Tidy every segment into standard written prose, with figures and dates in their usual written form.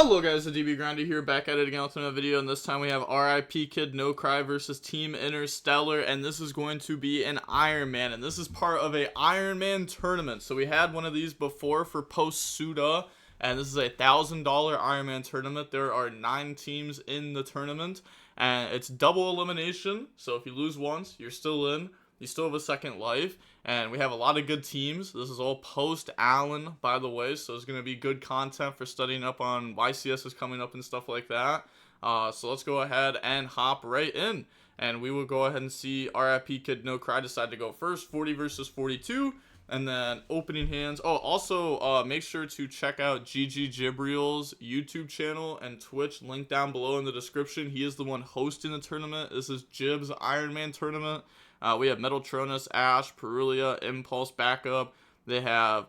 Hello guys, the DB Grinder here, back at it again with another video, and this time we have RIP Kid No Cry versus Team Interstellar, and this is going to be an Iron Man, and this is part of a Iron Man tournament. So we had one of these before for post Suda, and this is a $1,000 Iron Man tournament. There are 9 teams in the tournament, and it's double elimination, so if you lose once, you're still in. You still have a second life, and we have a lot of good teams. This is all post ALIN, by the way, so it's going to be good content for studying up on YCS is coming up and stuff like that. So let's go ahead and hop right in, and we will go ahead and see RIP Kid No Cry decide to go first, 40 versus 42, and then opening hands. Oh, also, make sure to check out GG Jibriel's YouTube channel and Twitch, link down below in the description. He is the one hosting the tournament. This is Jib's Iron Man tournament. We have Metaltronus, Ash, Perulia, Impulse Backup. They have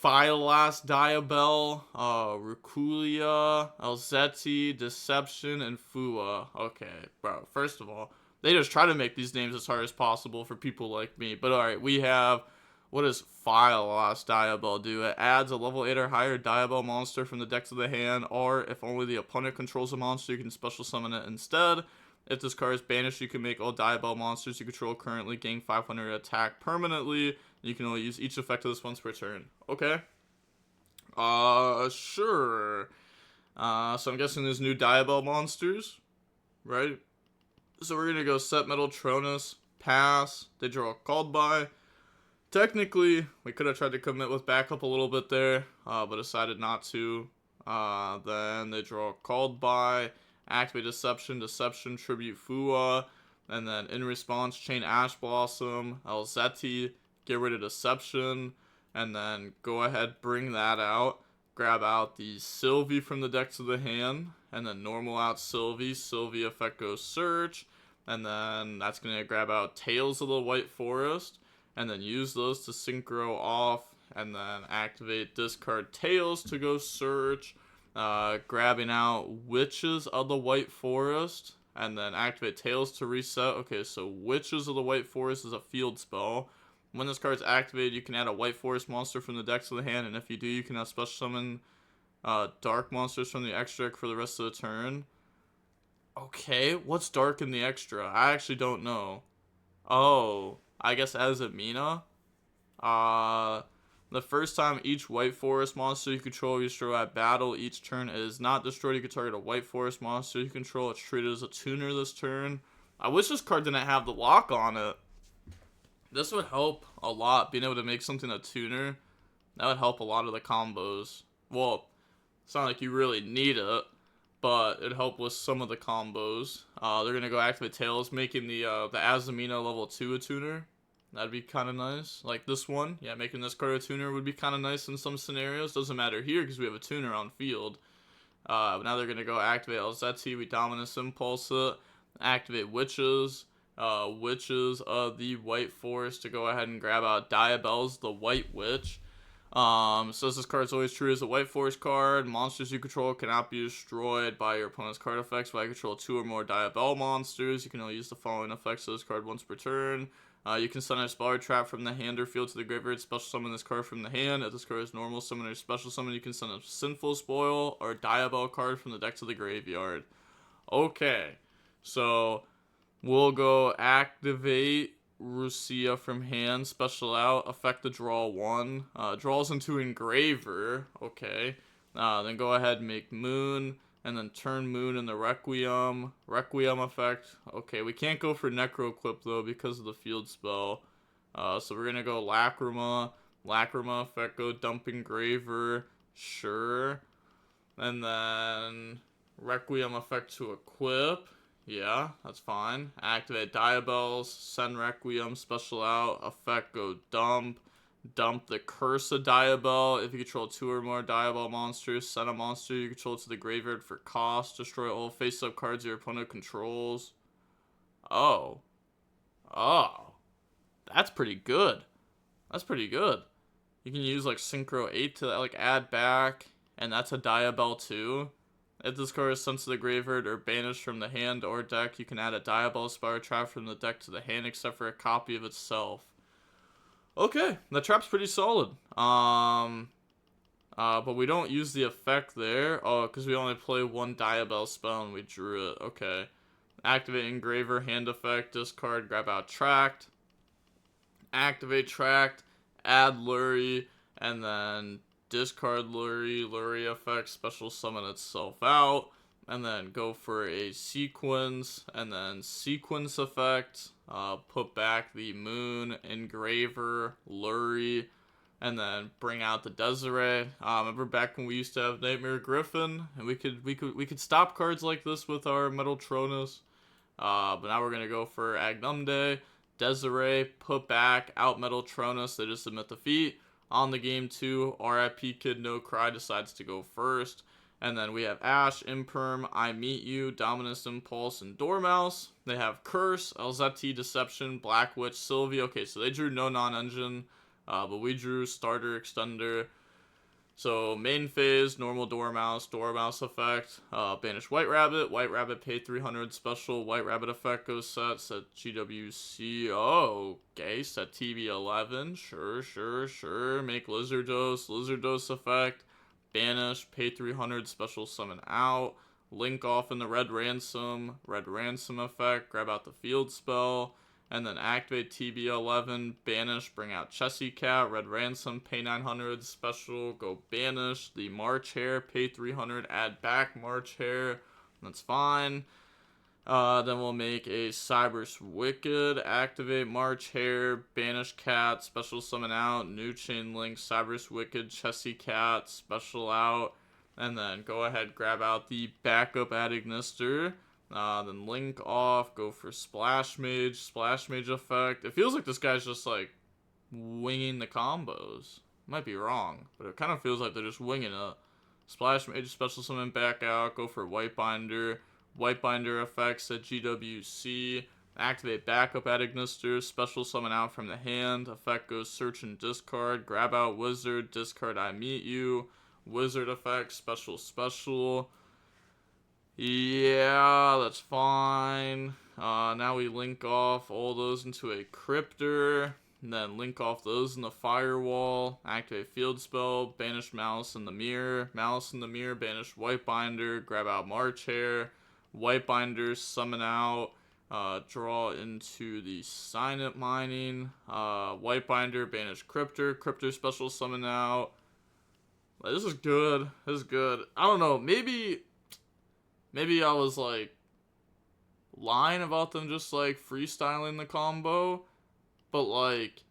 Phylas, Diabell, Ruculia, Elzetti, Deception, and Fua. Okay, bro, first of all, they just try to make these names as hard as possible for people like me. But alright, we have, what does Phylas Diabell do? It adds a level 8 or higher Diabell monster from the deck to the hand, or if only the opponent controls a monster, you can special summon it instead. If this card is banished, you can make all Diabell monsters you control currently gain 500 attack permanently. You can only use each effect of this once per turn. Okay. Sure. So I'm guessing there's new Diabell monsters, right? So we're gonna go set Metaltronus, pass. They draw a called by. Technically, we could have tried to commit with backup a little bit there, but decided not to. Then they draw a called by. Activate Deception, Tribute Fua, and then in response, chain Ash Blossom, Elzetti, get rid of Deception, and then go ahead, bring that out, grab out the Sylvie from the deck to the hand, and then normal out Sylvie effect goes Search, and then that's going to grab out Tails of the White Forest, and then use those to synchro off, and then activate discard Tails to go Search, grabbing out Witches of the White Forest, and then activate Tails to reset. Okay, so Witches of the White Forest is a field spell. When this card's activated, you can add a White Forest monster from the deck to the hand, and if you do, you can have special summon dark monsters from the extra deck for the rest of the turn. Okay, what's dark in the extra? I actually don't know. Oh, I guess as a Mina? The first time each White Forest monster you control you destroy at battle each turn is not destroyed, you can target a White Forest monster you control. It's treated as a tuner this turn. I wish this card didn't have the lock on it. This would help a lot, being able to make something a tuner. That would help a lot of the combos. Well, it's not like you really need it, but it'd help with some of the combos. They're going to go activate Tails, making the Azamina level 2 a tuner. That'd be kind of nice. Like this one. Yeah, making this card a tuner would be kind of nice in some scenarios. Doesn't matter here because we have a tuner on field. Now they're going to go activate Elzetti. We Dominus Impulse it. Activate Witches. Witches of the White Forest to go ahead and grab out Diabell's the White Witch. Says this card's always true as a White Forest card. Monsters you control cannot be destroyed by your opponent's card effects. When I control 2 or more Diabell monsters, you can only use the following effects of this card once per turn. You can summon a spell or trap from the hand or field to the graveyard. Special summon this card from the hand. If this card is normal summon or special summon, you can send a Sinful Spoil or Diabell card from the deck to the graveyard. Okay, so we'll go activate Rucia from hand, special out, affect the draw 1. Draws into Engraver. Okay, then go ahead and make Moon. And then turn Moon in the Requiem effect. Okay, we can't go for Necroclip though because of the field spell. So we're gonna go Lacrima effect, go dump Engraver, sure. And then Requiem effect to equip. Yeah, that's fine. Activate Diabells, send Requiem, special out, effect, go dump. Dump the Curse of Diabell. If you control 2 or more Diabell monsters, send a monster you control to the graveyard for cost. Destroy all face-up cards your opponent controls. Oh. That's pretty good. You can use like Synchro 8 to like add back, and that's a Diabell too. If this card is sent to the graveyard or banished from the hand or deck, you can add a Diabell Spire Trap from the deck to the hand except for a copy of itself. Okay, the trap's pretty solid. But we don't use the effect there. Oh, because we only play one Diabell spell and we drew it. Okay. Activate Engraver, hand effect, discard, grab out Tract. Activate Tract, add Lurie, and then discard Lurie effect, special summon itself out, and then go for a sequence, and then sequence effect, put back the Moon, Engraver, Lurie, and then bring out the Desiree. Remember back when we used to have Nightmare Griffin, and we could stop cards like this with our Metal Tronus. But now we're gonna go for Agnumde, Desiree, put back, out Metal Tronus, they just submit defeat. On the game 2, RIP Kid No Cry decides to go first. And then we have Ash, Imperm, I Meet You, Dominus Impulse, and Dormouse. They have Curse, Elzetti, Deception, Black Witch, Sylvie. Okay, so they drew no non-engine, but we drew Starter, Extender. So main phase, normal Dormouse effect, banish White Rabbit pay 300 special, White Rabbit effect goes set GWC, oh, okay, set TB11, sure, make Lizardos effect, banish, pay 300 special summon out, link off in the Red Ransom effect, grab out the field spell, and then activate TB11, banish, bring out Chessy Cat, Red Ransom, pay 900, special, go banish the March Hare, pay 300, add back March Hare, that's fine. Then we'll make a Cyberse Wicked, activate March Hare, banish Cat, special summon out, new chain link, Cyberse Wicked, Chessy Cat, special out, and then go ahead, grab out the backup Ad Ignister. Then link off, go for Splash Mage effect. It feels like this guy's just like winging the combos. Might be wrong, but it kind of feels like they're just winging it. Splash Mage, special summon back out, go for White Binder effects at GWC, activate backup at Ignister, special summon out from the hand, effect goes search and discard, grab out Wizard, discard I Meet You, Wizard effect, special. Yeah, that's fine. Now we link off all those into a Cryptor, and then link off those in the Firewall, activate field spell, banish Malice in the Mirror, banish White Binder, grab out March Hare, White Binder, summon out, draw into the Sign It Mining, White Binder, banish Cryptor special summon out. This is good. I don't know, maybe I was like lying about them just like freestyling the combo, but like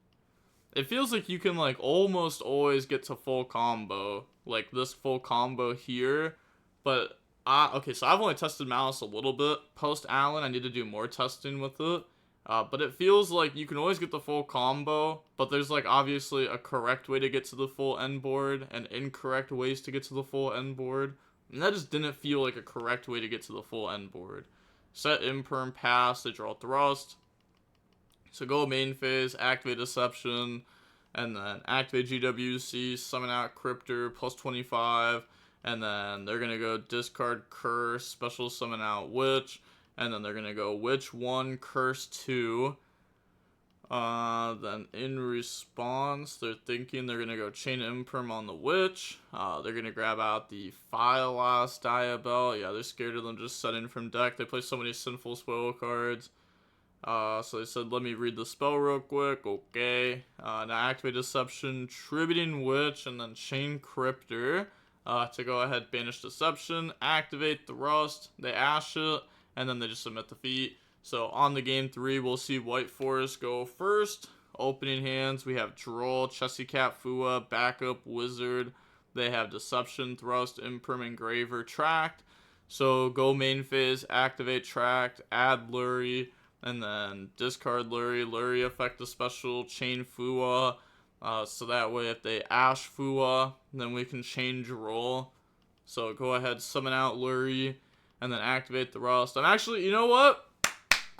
it feels like you can like almost always get to full combo, like this full combo here. But okay, so I've only tested Malice a little bit post ALIN. I need to do more testing with it. But it feels like you can always get the full combo, but there's like obviously a correct way to get to the full end board and incorrect ways to get to the full end board. And that just didn't feel like a correct way to get to the full end board. Set Imperm, pass, they draw Thrust. So go main phase, activate Deception, and then activate GWC, summon out Cryptor, plus 25, and then they're going to go discard Curse, special summon out Witch, and then they're going to go Witch 1, Curse 2. Then in response, they're thinking they're going to go Chain Imperm on the Witch. They're going to grab out the Filas Diabell. Yeah, they're scared of them just setting from deck. They play so many Sinful Spoil cards. So they said, let me read the spell real quick. Okay. Now activate Deception, Tributing Witch, and then Chain Cryptor. To go ahead, banish Deception, activate Thrust, they Ash it, and then they just submit defeat. So on the game 3, we'll see White Forest go first. Opening hands, we have Droll, Chessy Cat, Fua, Backup, Wizard. They have Deception, Thrust, Imperm, Engraver, Tract. So go main phase, activate Tract, add Lurie, and then discard Lurie effect the special, chain Fua. So that way if they Ash Fua, then we can change Droll. So go ahead, summon out Lurie, and then activate the Rust. I'm actually, you know what?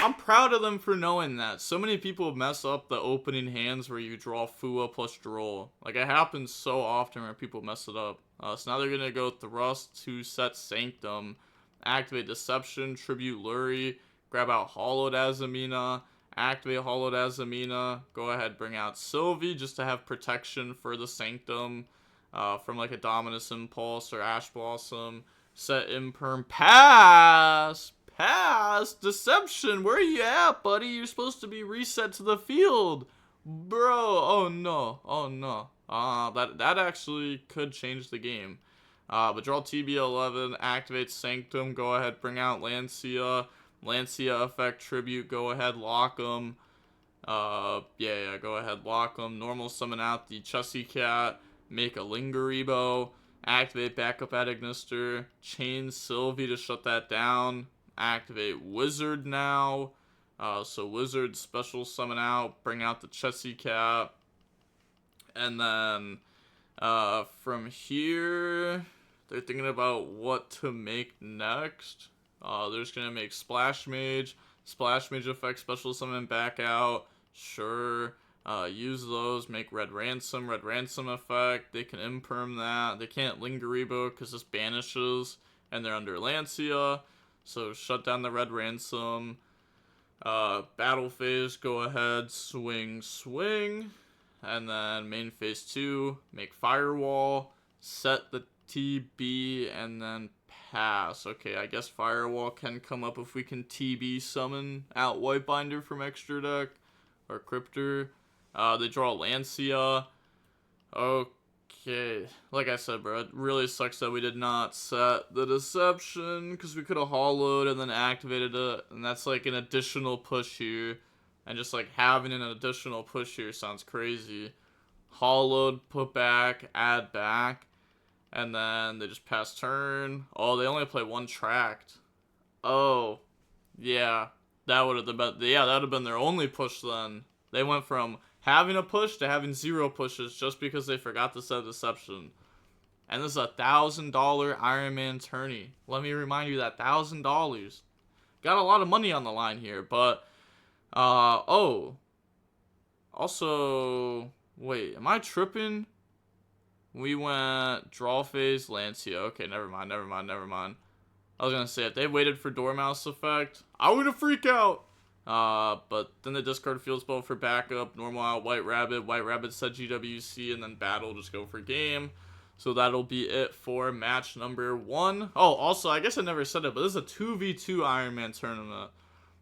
I'm proud of them for knowing that. So many people mess up the opening hands where you draw Fua plus Droll. Like, it happens so often where people mess it up. So now they're going to go Thrust to set Sanctum, activate Deception, tribute Lurie, grab out Hollowed Azamina, activate Hollowed Azamina, go ahead, bring out Sylvie just to have protection for the Sanctum. from like a Dominus Impulse or Ash Blossom. Set Imperm. Pass! Pass! Deception! Where are you at, buddy? You're supposed to be reset to the field. Bro, oh no. Oh no. That actually could change the game. But draw TB11, activate Sanctum, go ahead, bring out Lancia. Lancia effect Tribute, go ahead, lock them. Yeah, go ahead, lock them. Normal summon out the Chessy Cat, make a Lingeribo, activate backup at Ignister, chain Sylvie to shut that down, activate Wizard now. So Wizard special summon out, bring out the Chessy Cat, and then from here, they're thinking about what to make next. They're just gonna make Splash Mage effect, special summon back out. Sure. Use those, make Red Ransom effect. They can imperm that. They can't Lingeribo because this banishes, and they're under Lancia. So shut down the Red Ransom. Battle phase, go ahead, swing. And then main phase 2, make Firewall, set the TB, and then pass. Okay, I guess Firewall can come up if we can TB summon out Whitebinder from extra deck, or Cryptor. They draw Lancia. Okay, like I said, bro, it really sucks that we did not set the Deception, because we could have hollowed and then activated it, and that's like an additional push here. And just like having an additional push here sounds crazy. Hollowed, put back, add back. And then they just pass turn. Oh, they only play one tracked. Oh, yeah. That would have been their only push then. They went from having a push to having 0 pushes just because they forgot to set Deception. And this is $1,000 IronMan Tourney. Let me remind you that $1,000. Got a lot of money on the line here, but oh. Also, wait, am I tripping? We went draw phase, Lancia. Okay, never mind. I was gonna say, if they waited for Dormouse effect, I would have freaked out. But then the discard field spell for backup, normal out, White Rabbit set GWC, and then battle, just go for game. So that'll be it for match number 1. Oh, also, I guess I never said it, but this is a 2v2 IronMan tournament.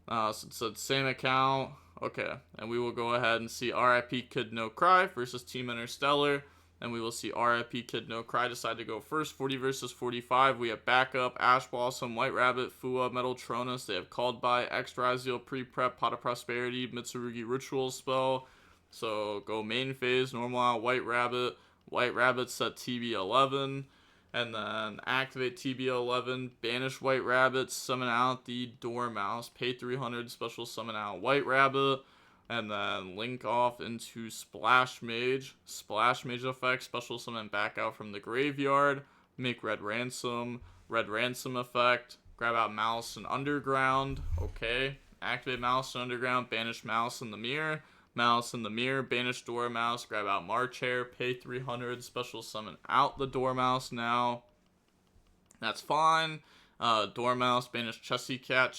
So it's the same account. Okay, and we will go ahead and see RIP Kid No Cry versus Team Interstellar. And we will see RIP Kid No Cry decide to go first. 40 versus 45. We have backup, Ash Blossom, White Rabbit, Fua, Metal Tronus. They have Called By, X-Razio, Pre-Prep, Pot of Prosperity, Mitsurugi Ritual Spell. So go main phase, normal out, White Rabbit. White Rabbit set TB11. And then activate TB11, banish White Rabbit, summon out the Dormouse, pay 300, special summon out White Rabbit. And then link off into Splash Mage effect, special summon back out from the graveyard, make Red Ransom effect, grab out Maliss and Underground, okay, activate Maliss and Underground, banish Maliss in the Mirror, banish Dormouse, grab out March Hare, pay 300, special summon out the Dormouse now, that's fine, Dormouse, banish Chessy Cat,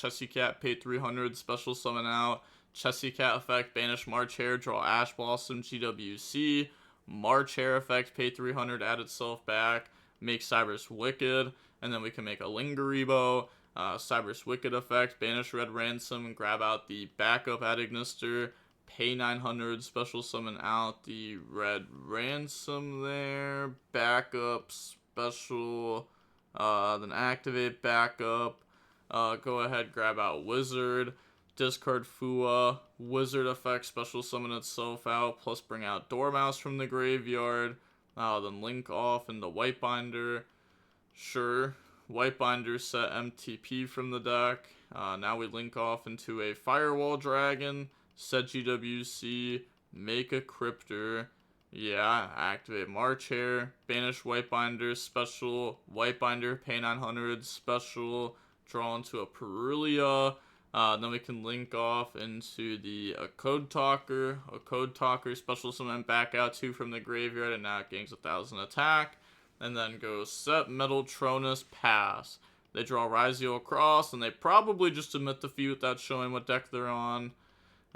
pay 300, special summon out, Chessy Cat effect, banish March Hare, draw Ash Blossom, GWC, March Hare effect, pay 300, add itself back, make Cyber's Wicked, and then we can make a Lingeribo, Cyber's Wicked effect, banish Red Ransom, and grab out the backup at Ignister, pay 900, special summon out the Red Ransom there, backup, special, then activate backup, go ahead, grab out Wizard, discard Fua, Wizard effect, special summon itself out, plus bring out Dormouse from the graveyard, then link off into Whitebinder, sure, Whitebinder set MTP from the deck, now we link off into a Firewall Dragon, set GWC, make a Cryptor, yeah, activate March Hare, banish Whitebinder, special, Whitebinder, pay 900, special, draw into a Perulia. Then we can link off into the Code Talker, special summon back out 2 from the graveyard, and now it gains 1,000 attack. And then go set Metal Tronus, pass. They draw Razio across, and they probably just submit the fee without showing what deck they're on.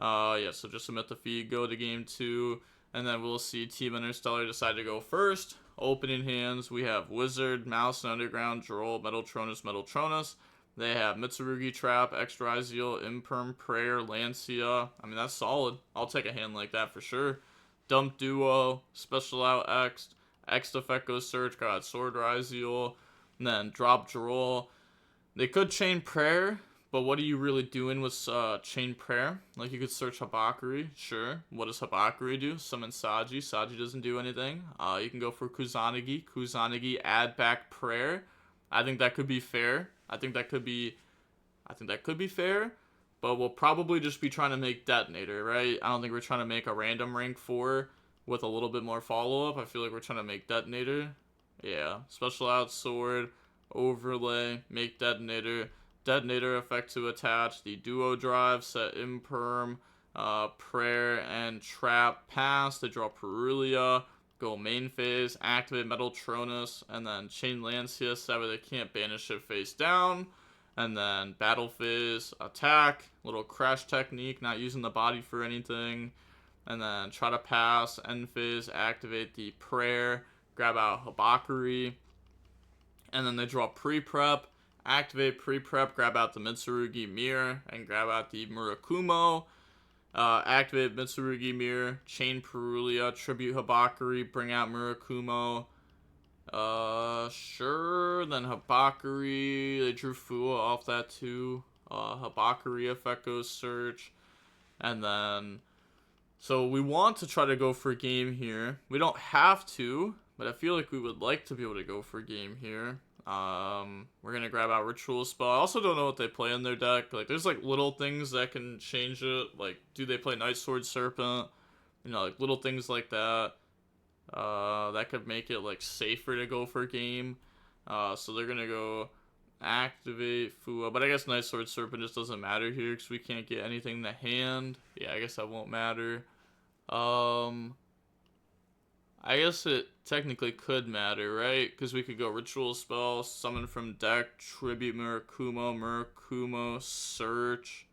Yeah, so just submit the fee, go to game 2, and then we'll see Team Interstellar decide to go first. opening hands, we have Wizard, Maliss and Underground, Droll, Metaltronus. They have Mitsurugi Trap, Extra Izeel, Imperm, Prayer, Lancia. I mean, that's solid. I'll take a hand like that for sure. Dump Duo, Special Out X, X Effect goes Search, got Sword Izeel, and then drop Droll. They could chain Prayer, but what are you really doing with chain Prayer? Like, you could search Habakuri, sure. What does Habakuri do? Summon Saji. Saji doesn't do anything. You can go for Kusanagi. Kusanagi, add back Prayer. I think that could be fair. I think that could be fair. But we'll probably just be trying to make Detonator, right? I don't think we're trying to make a random rank 4 with a little bit more follow-up. I feel like we're trying to make Detonator. Yeah. Special out Sword. Overlay. Make Detonator. Detonator effect to attach. The Duo Drive. Set Imperm. Prayer and Trap. Pass. They draw Perulia. Go main phase. Activate Metaltronus. And then chain Lancia. So that way they can't banish it face down. And then battle phase, attack, little crash technique, not using the body for anything. And then try to pass, end phase, activate the prayer, grab out Habakuri. And then they draw pre-prep, activate pre-prep, grab out the Mitsurugi Mirror, and grab out the Murakumo. Activate Mitsurugi Mirror, chain Perulia, tribute Habakuri, bring out Murakumo. Sure. Then Habakuri. They drew Fua off that too. Habakuri effect goes search. And then, so we want to try to go for game here. We don't have to, but I feel like we would like to be able to go for game here. We're gonna grab out Ritual Spell. I also don't know what they play in their deck. Like, there's like little things that can change it. Like, do they play Night Sword Serpent? You know, like little things like that. That could make it like safer to go for game. So they're gonna go activate Fua, but I guess Night Sword Serpent just doesn't matter here because we can't get anything in the hand. Yeah, I guess that won't matter. I guess it technically could matter, right? Because we could go Ritual Spell, Summon from deck, Tribute Murakumo, Search.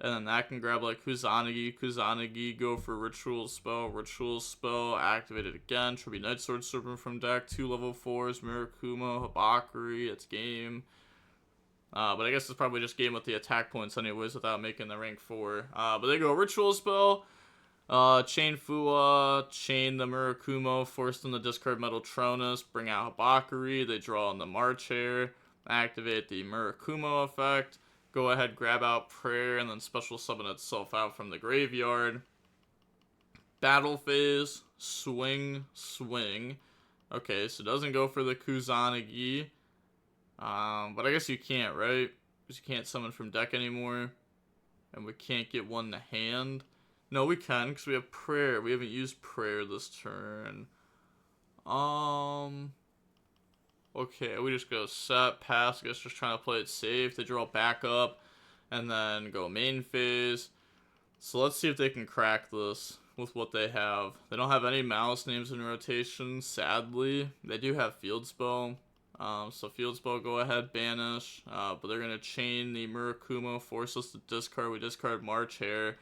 And then that can grab like Kusanagi, go for Ritual Spell, activate it again, Tribute Night Sword Serpent from deck, 2 level 4s, Murakumo, Habakuri, it's game. But I guess it's probably just game with the attack points anyways without making the rank 4. But they go Ritual Spell, chain Fua, chain the Murakumo, force them to discard Metaltronus, bring out Habakuri, they draw on the March Hare, activate the Murakumo effect. Go ahead, grab out Prayer, and then special summon itself out from the graveyard. Battle phase, swing. Okay, so it doesn't go for the Kusanagi. But I guess you can't, right? Because you can't summon from deck anymore. And we can't get one to hand. No, we can, because we have Prayer. We haven't used Prayer this turn. Okay, we just go set, pass, I guess just trying to play it safe. They draw back up, and then go main phase. So let's see if they can crack this with what they have. They don't have any Maliss names in rotation, sadly. They do have Field Spell. So Field Spell, go ahead, banish. But they're going to chain the Murakumo, force us to discard. We discard March Hare.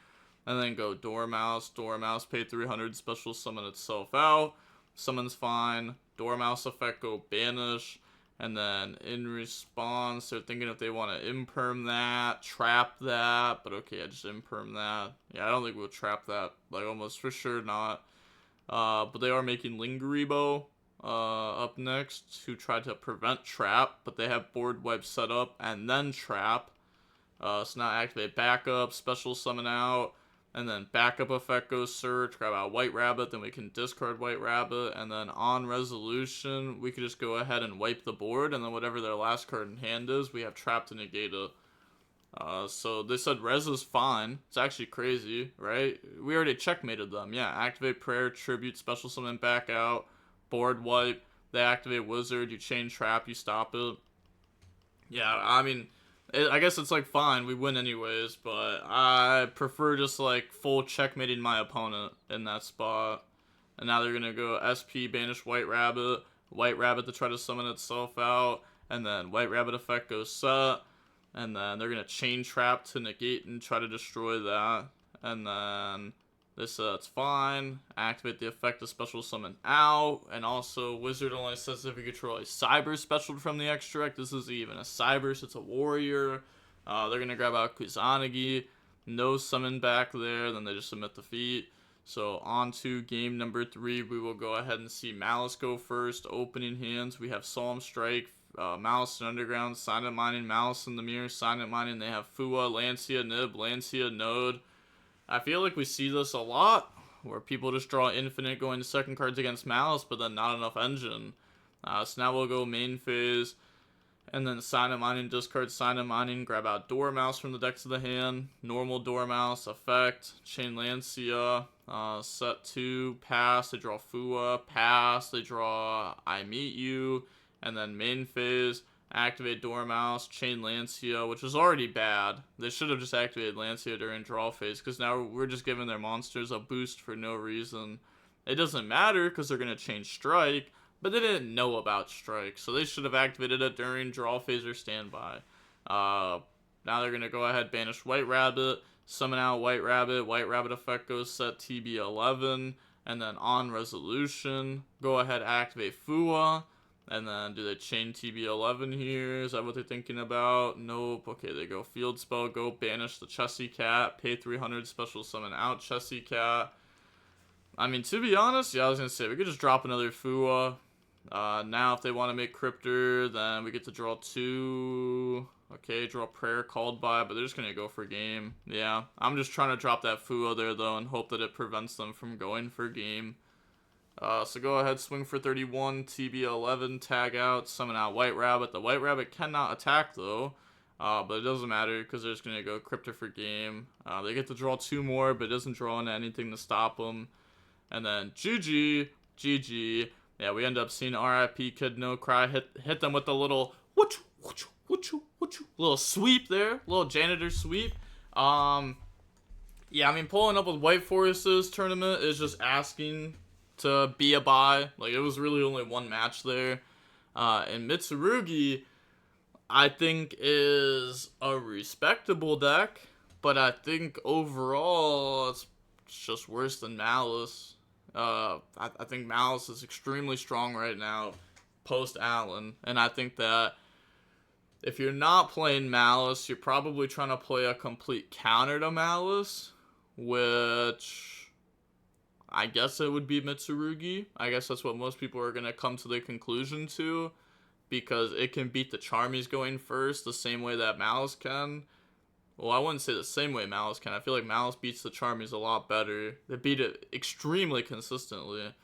And then go Dormouse. Dormouse, pay 300, special summon itself out. Summon's fine. Dormouse effect, go banish. And then in response, they're thinking if they want to imperm that, trap that. But okay, I just imperm that. Yeah, I don't think we'll trap that. Like, almost for sure not. But they are making Lingeribo up next, who tried to prevent trap. But they have board wipe set up and then trap. So now activate backup, special summon out. And then backup effect goes search, grab out White Rabbit, then we can discard White Rabbit, and then on resolution, we could just go ahead and wipe the board, and then whatever their last card in hand is, we have Trap to negate it. So they said res is fine. It's actually crazy, right? We already checkmated them. Yeah, activate Prayer, Tribute, special summon back out, board wipe, they activate Wizard, you chain Trap, you stop it. Yeah, I mean, I guess it's like fine, we win anyways, but I prefer just like full checkmating my opponent in that spot. And now they're gonna go SP, banish White Rabbit to try to summon itself out, and then White Rabbit effect goes set, and then they're gonna chain Trap to negate and try to destroy that, and then This it's fine. Activate the effect of special summon out. And also, Wizard only says if you control a Cyber special from the extract. This is even a Cyber, so it's a Warrior. They're going to grab out Kusanagi. No summon back there. Then they just submit the feat. So on to game number 3. We will go ahead and see Maliss go first. Opening hands. We have Solemn Strike, Maliss and Underground, Silent Mining, Maliss in the Mirror, Silent Mining. They have Fua, Lancia, Nib, Lancia, Node. I feel like we see this a lot, where people just draw Infinite going to second cards against Maliss, but then not enough engine. So now we'll go main phase, and then Silent Mining, discard Silent Mining, grab out Dormouse from the deck to the hand, normal Dormouse, effect, Chain Lancia, set 2, pass, they draw Fua, pass, they draw I Meet You, and then main phase, activate Dormouse, Chain Lancia, which is already bad. They should have just activated Lancia during draw phase, because now we're just giving their monsters a boost for no reason. It doesn't matter, because they're going to change Strike, but they didn't know about Strike, so they should have activated it during draw phase or standby. Now they're going to go ahead, banish White Rabbit, summon out White Rabbit effect goes set TB11, and then on resolution, go ahead, activate Fua. And then do they chain TB11 here? Is that what they're thinking about? Nope. Okay, they go field spell, go banish the Chessy Cat, pay 300, special summon out Chessy Cat. I mean, to be honest, yeah, I was going to say, we could just drop another Fua. Now, if they want to make Cryptor, then we get to draw 2. Okay, draw Prayer called by, but they're just going to go for game. Yeah, I'm just trying to drop that Fua there, though, and hope that it prevents them from going for game. So go ahead, swing for 31, TB11, tag out, summon out White Rabbit. The White Rabbit cannot attack, though, but it doesn't matter because they're just going to go Cryptor for game. They get to draw 2 more, but it doesn't draw into anything to stop them. And then GG. Yeah, we end up seeing RIP Kid No Cry hit them with a little little sweep there, little janitor sweep. Yeah, I mean, pulling up with White Forest's tournament is just asking to be a buy. Like, it was really only one match there. And Mitsurugi, I think, is a respectable deck, but I think overall it's just worse than Maliss. I think Maliss is extremely strong right now, post ALIN, and I think that if you're not playing Maliss, you're probably trying to play a complete counter to Maliss, which I guess it would be Mitsurugi. I guess that's what most people are going to come to the conclusion to, because it can beat the Charmies going first the same way that Maliss can. Well, I wouldn't say the same way Maliss can. I feel like Maliss beats the Charmies a lot better. They beat it extremely consistently.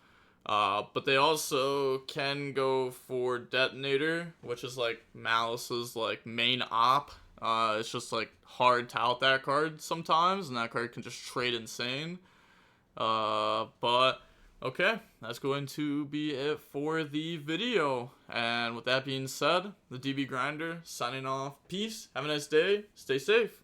But they also can go for Detonator, which is like Maliss's like main op. It's just like hard to out that card sometimes, and that card can just trade insane. But okay, that's going to be it for the video. And with that being said, the DB Grinder signing off. Peace. Have a nice day. Stay safe.